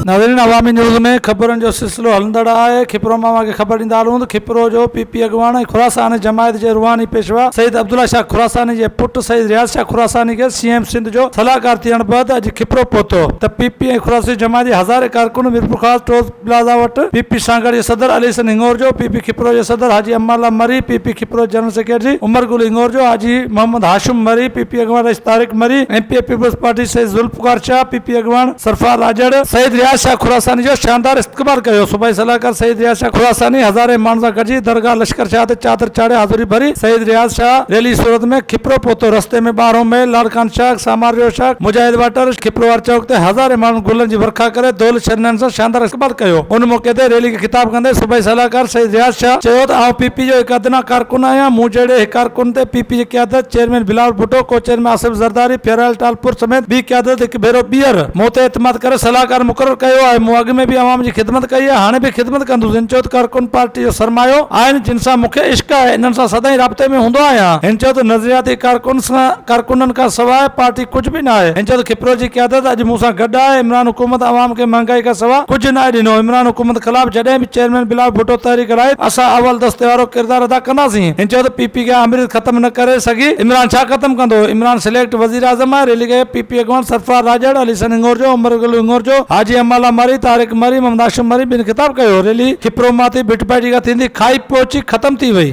नाज़रीन अवामी न्यूज़ में ख़बरनि जो सिलसिलो हलंदड़ आहे। खिपरो मां खे ख़बर ॾींदा हलूं त खिपरो जो पीपी अॻवान ऐं खुरासानी जमायत जे रुहानी पेशवा सईद अब्दुल्ला शाह खुरासानी जे पुट सईद रियाज़ शाह खुरासानी खे सीएम सिंध जो सलाहकार थियण बैदि अॼु खिपरो पहुतो त पीपी ऐं खुरासानी जमायत जे हज़ारे कारकुन मीरपुर ख़ास टोल प्लाज़ा वटि पीपी सांगड़ जे सदर अली हसन हिंगोर जो, पीपी खिपरो जे सदर हाजी अम्माला मरी, पीपी खिपरो जनरल सेक्रेटरी उमर गुल हिंगोर जो, हाजी मोहम्मद हाशिम मरी, पीपी अॻवान रईस तारिक मरी, एमपी पीपल्स पार्टी सईद जुल्फकार शाह, पीपी अॻवान सरफराज राजड़, सईद रियाज़ शाह खुरासानी जो शानदार इस्तक़बाल कयो। सूबाई सलाहकार सईद रियाज़ शाह खुरासानी हज़ारे माण्हुनि सां गॾिजी दरगाह लश्कर शाह ते चादर चाढ़े हाज़ुरी भरी। सईद रियाज़ शाह रैली सूरत में खिपरो पहुतो। रस्ते में ॿारहों में लाड़कान शाह, सामारियो शाह, मुजाहिद वाटर, खिपरो वार चौक ते हज़ारे माण्हुनि गुलनि जी वर्खा करे दौल शरननि सां शानदार इस्तक़बाल कयो। उन मौके ते रैली खे ख़िताब कंदे सूबाई सलाहकार सईद रियाज़ शाह चयो त आउं पीपी जो हिकु अदना कारकुन आहियां। मूं जहिड़े हिकु कारकुन ते पीपी जी क़यादत चेयरमैन बिलावल भुट्टो, को चेयरमैन आसिफ ज़रदारी, फेराल टालपुर समेत ॿी क़यादत हिकु भेरो ॿीहर मूं ते एतमाद करे सलाहकार मुक़ररु कयो आहे। मूं अॻु में बि अवाम जी ख़िदमत कई आहे, हाणे बि ख़िदमत कंदुसि। हिन चयो त कारकुन पार्टी जो सरमायो आहिनि जिन सां मूंखे इश्क़ आहे, इन्हनि सां सदाईं राब्ते में हूंदो आहियां। हिन चयो त नज़रियाती कारकुननि खां सवाइ पार्टी कुझु बि न आहे। हिन चयो त खिपरो जी क़यादत अॼु मूंसां गॾु आहे। इमरान हुकूमत अवाम खे महांगाई खां सवाइ कुझु न आहे ॾिनो। इमरान हुकूमत ख़िलाफ़ जॾहिं बि चेयरमैन बिलावल भुट्टो तहरीक हलाई असां अवल दस्ते वारो किरदारु अदा कंदासीं। हिन चयो त पीपी खे अमृत ख़त्म न करे सघी इमरान छा ख़त्म कंदो। इमरान सिलेक्ट वज़ीर आज़म आहे। रैली खे पीपी अॻवान सरफराज राजड़, अली हसन हिंगोर जो, उमर गुल हिंगोर जो, हाजी अम्माला मरी, तारिक मरी, मोहम्मद हाशिम मरी ॿिनि ख़िताब कयो। रैली खिपरो मां थी भिटपाटी खां थींदी खाई पहुची ख़त्म थी वई।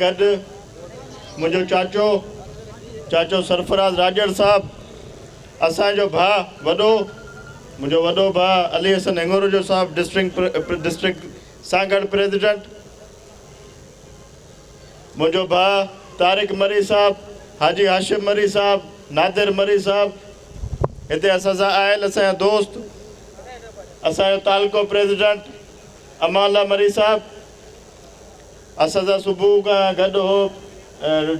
मुंहिंजो चाचो सरफराज राजड़ साहब, असांजो भाउ मुंहिंजो वॾो भाउ अली हसन हिंगोर जो साहब, डिस्ट्रिक्ट सांगड़ प्रेसिडेंट, मुंहिंजो भाउ तारिक मरी साहब, हाजी हाशिम मरी साहब, नादिर मरी साहब, हिते असां सां आयल असांजा दोस्त, असांजो तालको प्रेसिडेंट अमाला मरी साहब, असां सां सुबुह खां गॾु हो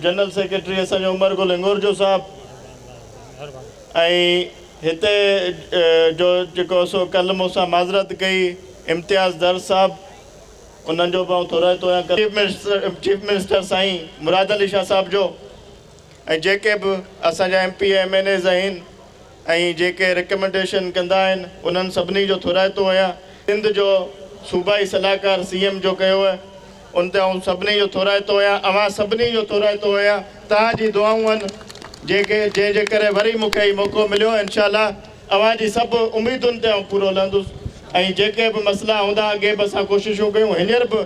जनरल सेक्रेटरी असांजो उमर गुल हिंगोर जो साहब, ऐं हिते जो जेको सो कल्ह मूंसां माज़रत कई इम्तियाज़ दर साहब, उन्हनि जो मां थोरा चीफ मिनिस्टर साईं मुराद अली शाह साहब जो, ऐं जेके बि असांजा MP MNAs आहिनि ऐं जेके रिकमेंडेशन कंदा आहिनि उन्हनि सभिनी जो थोराइतो आहियां। सिंध जो सूबाई सलाहकार CM जो कयो आहे, उन ते आउं सभिनी जो थोराइतो आहियां। अवां सभिनी जो थोराइतो आहियां। तव्हांजी दुआऊं आहिनि जंहिंजे करे वरी मूंखे ही मौक़ो मिलियो। इंशाअल्लाह अवां जी सभु उमेदुनि ते आउं पूरो लहंदुसि, ऐं जेके बि मसइला हूंदा अॻे बि असां कोशिशूं कयूं, हींअर बि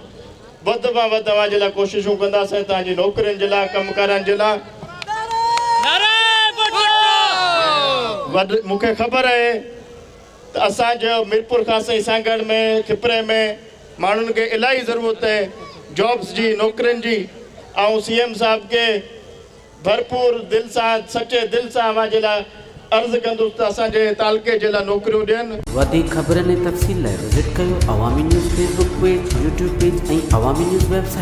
वधि मां वधि अवां जे लाइ कोशिशूं कंदासीं, तव्हांजी नौकरियुनि जे लाइ, कमकारनि जे लाइ। मूंखे ख़बर आहे त असांजो मीरपुर खां सांगड़ में खिपरे में माण्हुनि खे इलाही ज़रूरत आहे जॉब्स जी, नौकरियुनि जी। ऐं CM साहब खे भरपूर दिलि सां, सचे दिलि सां अवां जे लाइ अर्ज़ु कंदुसि त असांजे तालके जे लाइ नौकरियूं ॾियनि। वधीक ख़बरनि ऐं तफ़सील लाइ विज़िट कयो अवामी news Facebook page, YouTube page ऐं अवामी न्यूज़ वेबसाइट।